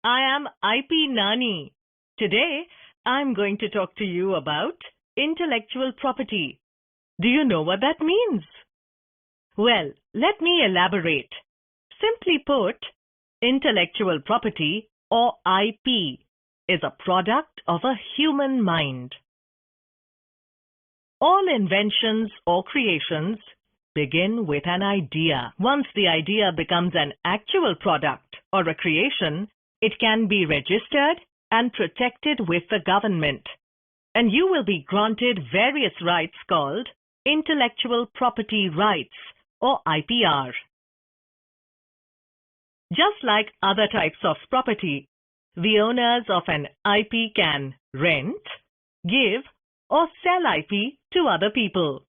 I am IP Nani. Today, I'm going to talk to you about intellectual property. Do you know what that means? Well, let me elaborate. Simply put, intellectual property, or IP, is a product of a human mind. All inventions or creations begin with an idea. Once the idea becomes an actual product or a creation, it can be registered and protected with the government, and you will be granted various rights called intellectual property rights or IPR. Just like other types of property, the owners of an IP can rent, give, or sell IP to other people.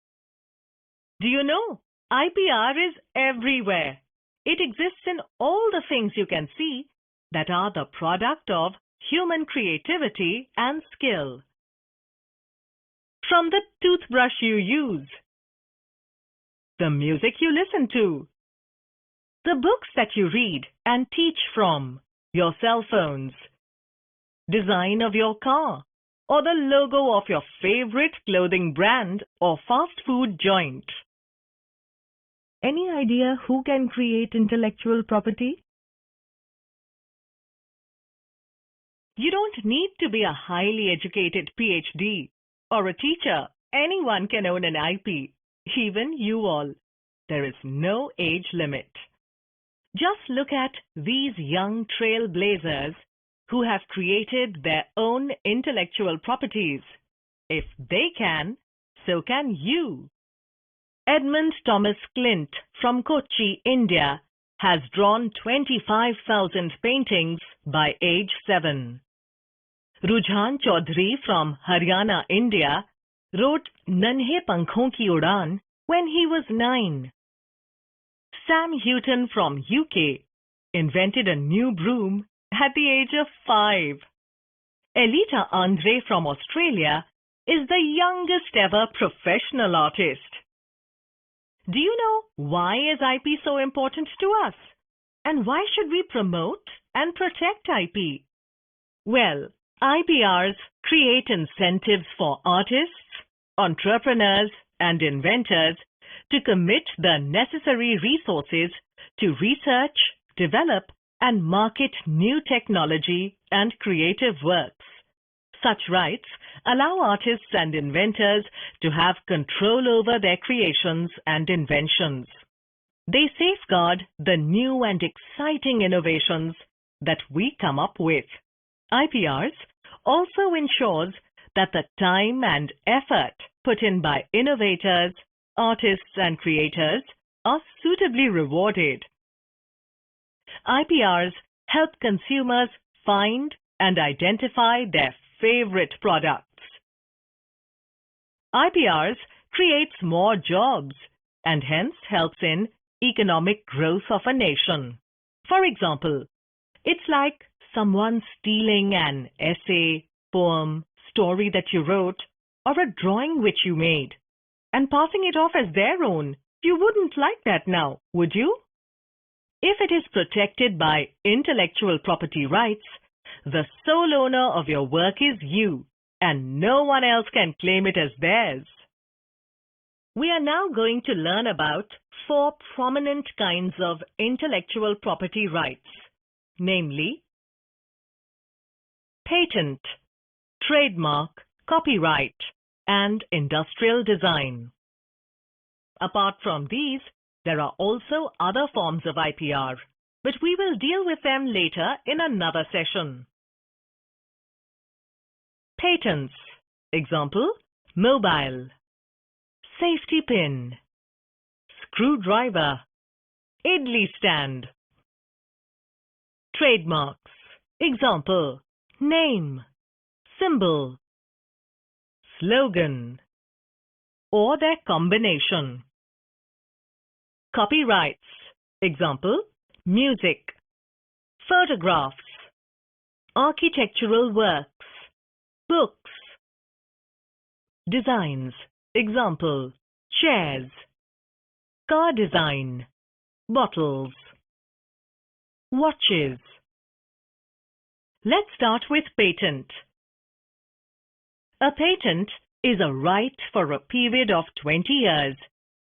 Do you know, IPR is everywhere. It exists in all the things you can see that are the product of human creativity and skill. From the toothbrush you use, the music you listen to, the books that you read and teach from, your cell phones, design of your car, or the logo of your favorite clothing brand or fast food joint. Any idea who can create intellectual property? You don't need to be a highly educated PhD or a teacher. Anyone can own an IP, even you all. There is no age limit. Just look at these young trailblazers who have created their own intellectual properties. If they can, so can you. Edmund Thomas Clint from Kochi, India, has drawn 25,000 paintings by age 7. Rujhan Chaudhary from Haryana, India, wrote Nanhe Pankhon Ki Udaan when he was 9. Sam Houghton from UK invented a new broom at the age of 5. Elita Andre from Australia is the youngest ever professional artist. Do you know why is IP so important to us? And why should we promote and protect IP? Well, IPRs create incentives for artists, entrepreneurs, and inventors to commit the necessary resources to research, develop, and market new technology and creative works. Such rights allow artists and inventors to have control over their creations and inventions. They safeguard the new and exciting innovations that we come up with. IPRs also ensures that the time and effort put in by innovators, artists, and creators are suitably rewarded. IPRs help consumers find and identify their favorite products. IPRs creates more jobs and hence helps in economic growth of a nation. For example, it's like someone stealing an essay, poem, story that you wrote, or a drawing which you made, and passing it off as their own. You wouldn't like that now, would you? If it is protected by intellectual property rights, the sole owner of your work is you, and no one else can claim it as theirs. We are now going to learn about 4 prominent kinds of intellectual property rights, namely patent, trademark, copyright, and industrial design. Apart from these, there are also other forms of IPR, but we will deal with them later in another session. Patents. Example, mobile, safety pin, screwdriver, idli stand. Trademarks. Example, name, symbol, slogan, or their combination. Copyrights. Example, music, photographs, architectural works, books. Designs. Example, chairs, car design, bottles, watches. Let's start with patent. A patent is a right for a period of 20 years,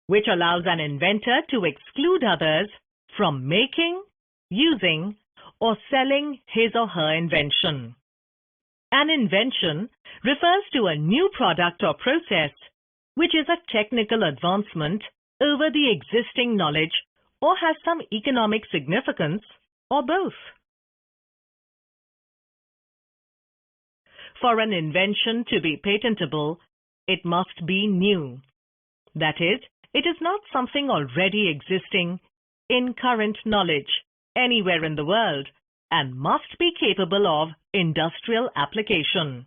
which allows an inventor to exclude others from making, using, or selling his or her invention. An invention refers to a new product or process, which is a technical advancement over the existing knowledge or has some economic significance, or both. For an invention to be patentable, it must be new. That is, it is not something already existing in current knowledge anywhere in the world and must be capable of industrial application.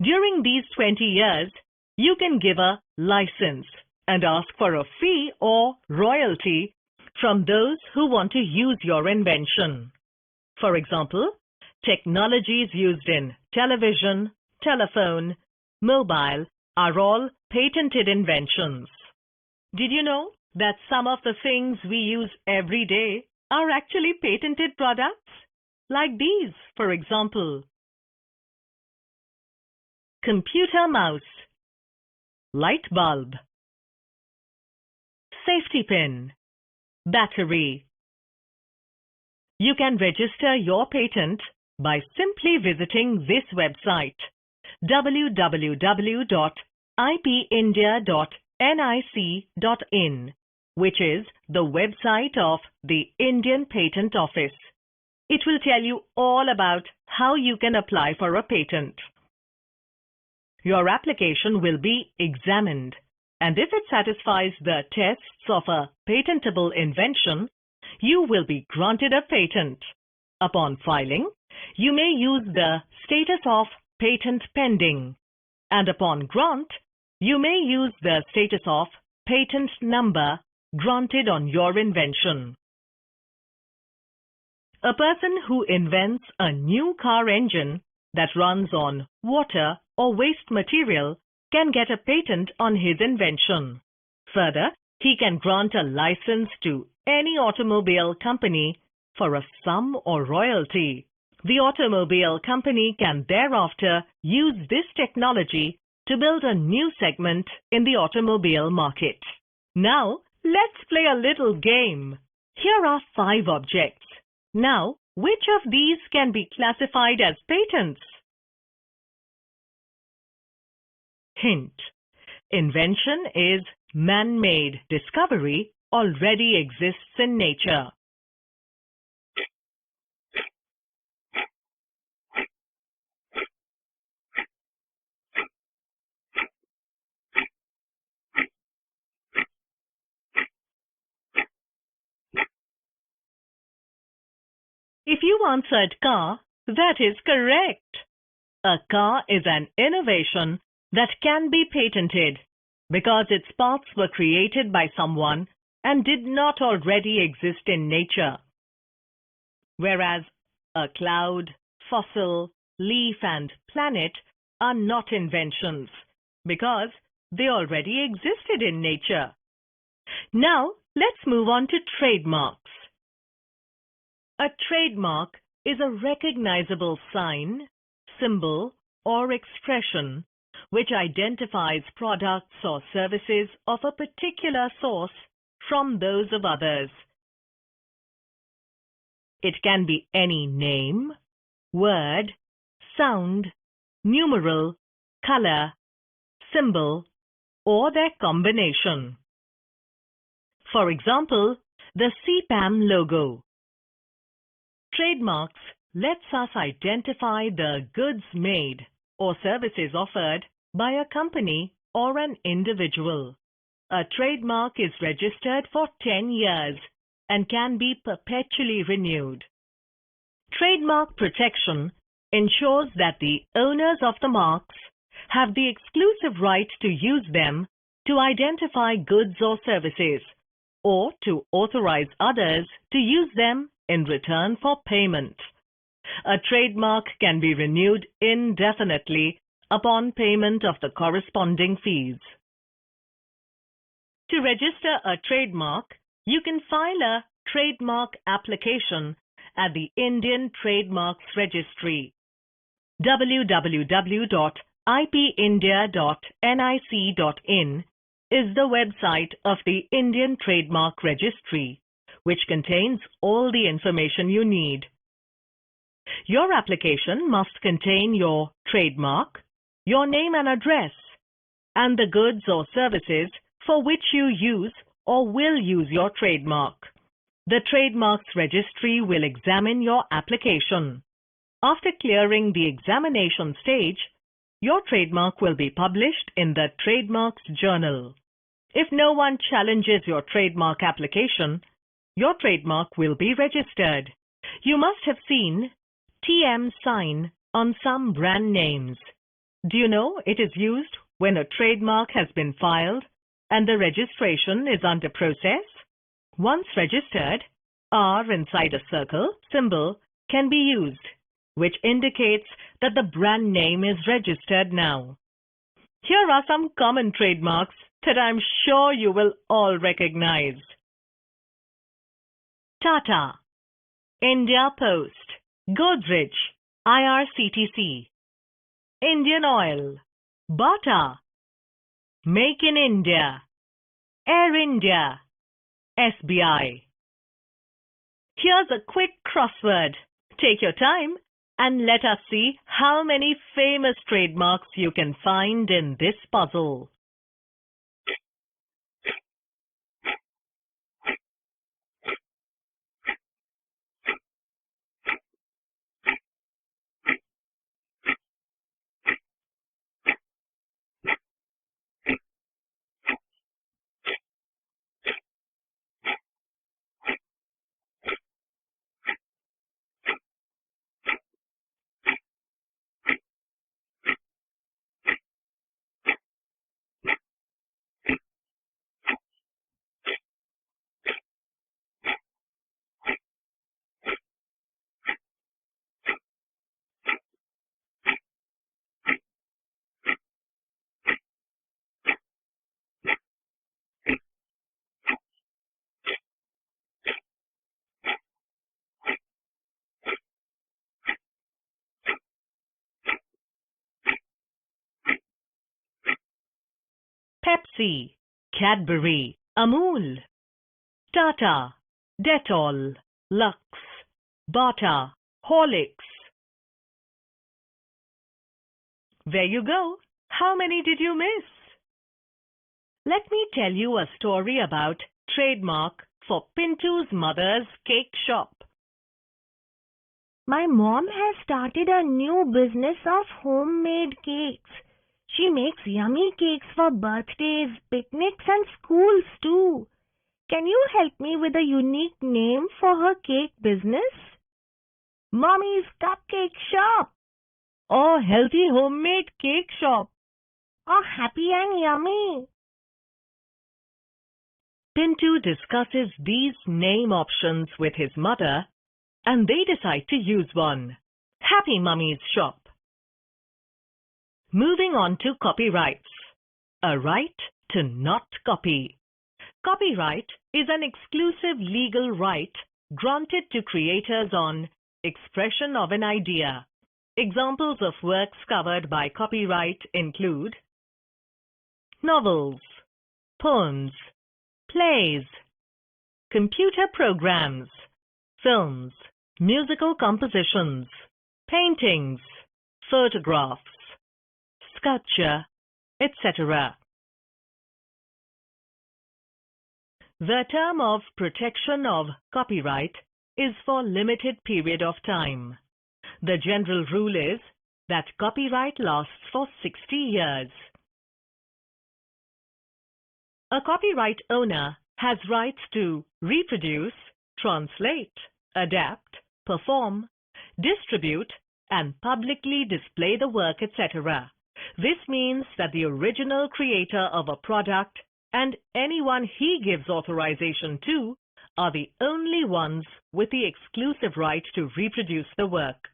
During these 20 years, you can give a license and ask for a fee or royalty from those who want to use your invention. For example, technologies used in television, telephone, mobile are all patented inventions. Did you know that some of the things we use every day are actually patented products? Like these, for example. Computer mouse, light bulb, safety pin, battery. You can register your patent by simply visiting this website, www.ipindia.nic.in, which is the website of the Indian Patent Office. It will tell you all about how you can apply for a patent. Your application will be examined, and if it satisfies the tests of a patentable invention, you will be granted a patent. Upon filing, you may use the status of patent pending, and upon grant, you may use the status of patent number granted on your invention. A person who invents a new car engine that runs on water or waste material can get a patent on his invention. Further, he can grant a license to any automobile company for a sum or royalty. The automobile company can thereafter use this technology to build a new segment in the automobile market. Now, let's play a little game. Here are 5 objects. Now, which of these can be classified as patents? Hint: invention is man-made discovery already exists in nature. If you answered car, that is correct. A car is an innovation that can be patented because its parts were created by someone and did not already exist in nature. Whereas a cloud, fossil, leaf and planet are not inventions because they already existed in nature. Now, let's move on to trademarks. A trademark is a recognizable sign, symbol, or expression which identifies products or services of a particular source from those of others. It can be any name, word, sound, numeral, color, symbol, or their combination. For example, the CPAM logo. Trademarks lets us identify the goods made or services offered by a company or an individual. A trademark is registered for 10 years and can be perpetually renewed. Trademark protection ensures that the owners of the marks have the exclusive right to use them to identify goods or services, or to authorize others to use them in return for payment. A trademark can be renewed indefinitely upon payment of the corresponding fees. To register a trademark, you can file a trademark application at the Indian Trademarks Registry. www.ipindia.nic.in is the website of the Indian Trademark Registry, which contains all the information you need. Your application must contain your trademark, your name and address, and the goods or services for which you use or will use your trademark. The Trademarks Registry will examine your application. After clearing the examination stage, your trademark will be published in the Trademarks Journal. If no one challenges your trademark application, your trademark will be registered. You must have seen TM sign on some brand names. Do you know it is used when a trademark has been filed and the registration is under process? Once registered, R inside a circle symbol can be used, which indicates that the brand name is registered now. Here are some common trademarks that I'm sure you will all recognize. Tata, India Post, Godrej, IRCTC, Indian Oil, Bata, Make in India, Air India, SBI. Here's a quick crossword. Take your time and let us see how many famous trademarks you can find in this puzzle. Pepsi, Cadbury, Amul, Tata, Dettol, Lux, Bata, Horlicks. There you go. How many did you miss? Let me tell you a story about trademark for Pintu's mother's cake shop. My mom has started a new business of homemade cakes. She makes yummy cakes for birthdays, picnics and schools too. Can you help me with a unique name for her cake business? Mommy's Cupcake Shop. Or Healthy Homemade Cake Shop. Or Happy and Yummy. Pintu discusses these name options with his mother and they decide to use one. Happy Mummy's Shop. Moving on to copyrights. A right to not copy. Copyright is an exclusive legal right granted to creators on expression of an idea. Examples of works covered by copyright include novels, poems, plays, computer programs, films, musical compositions, paintings, photographs, sculpture, etc. The term of protection of copyright is for limited period of time. The general rule is that copyright lasts for 60 years. A copyright owner has rights to reproduce, translate, adapt, perform, distribute, and publicly display the work, etc. This means that the original creator of a product and anyone he gives authorization to are the only ones with the exclusive right to reproduce the work.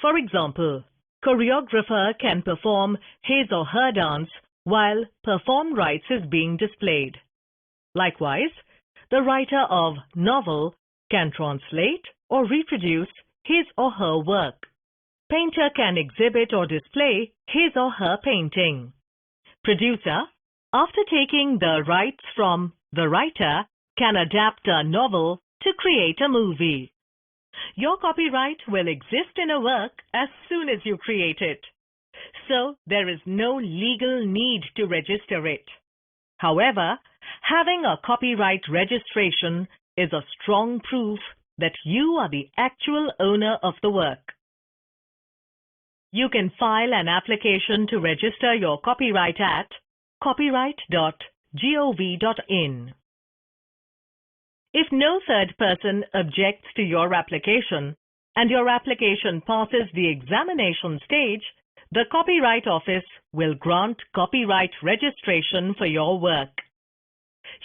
For example, choreographer can perform his or her dance while performed rights is being displayed. Likewise, the writer of novel can translate or reproduce his or her work. painter can exhibit or display his or her painting. Producer, after taking the rights from the writer, can adapt a novel to create a movie. Your copyright will exist in a work as soon as you create it, so there is no legal need to register it. However, having a copyright registration is a strong proof that you are the actual owner of the work. You can file an application to register your copyright at copyright.gov.in. If no third person objects to your application and your application passes the examination stage, the Copyright Office will grant copyright registration for your work.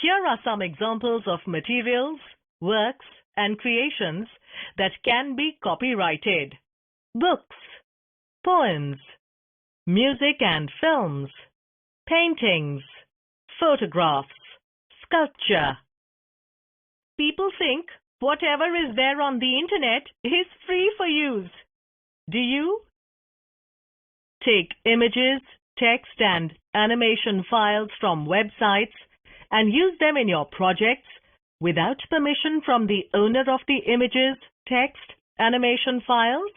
Here are some examples of materials, works, and creations that can be copyrighted: books, poems, music and films, paintings, photographs, sculpture. People think whatever is there on the internet is free for use. Do you? Take images, text, and animation files from websites and use them in your projects without permission from the owner of the images, text, animation files?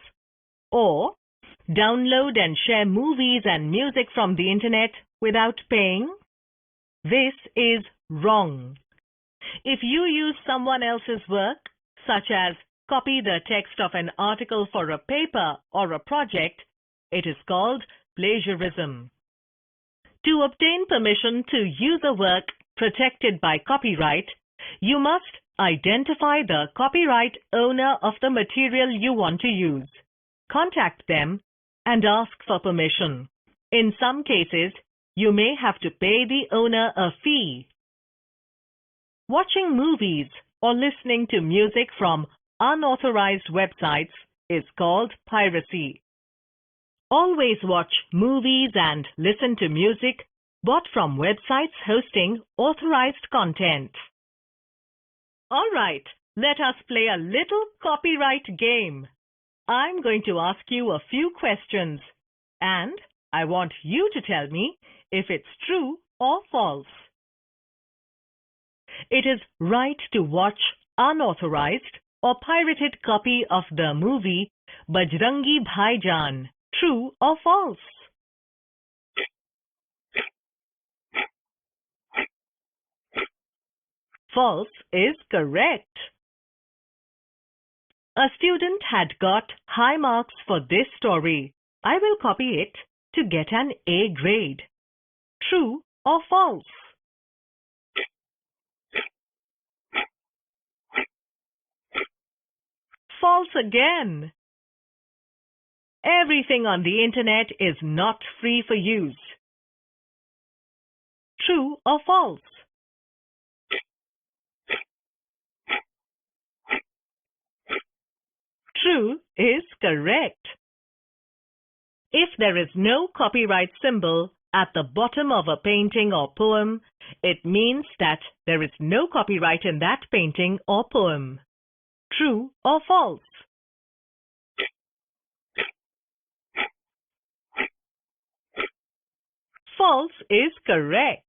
Or download and share movies and music from the internet without paying? This is wrong. If you use someone else's work, such as copy the text of an article for a paper or a project, it is called plagiarism. To obtain permission to use a work protected by copyright, you must identify the copyright owner of the material you want to use, contact them, and ask for permission. In some cases, you may have to pay the owner a fee. Watching movies or listening to music from unauthorized websites is called piracy. Always watch movies and listen to music bought from websites hosting authorized content. All right, let us play a little copyright game. I'm going to ask you a few questions, and I want you to tell me if it's true or false. It is right to watch unauthorized or pirated copy of the movie Bajrangi Bhaijaan. True or false? False is correct. A student had got high marks for this story. I will copy it to get an A grade. True or false? False again. Everything on the internet is not free for use. True or false? True is correct. If there is no copyright symbol at the bottom of a painting or poem, it means that there is no copyright in that painting or poem. True or false? False is correct.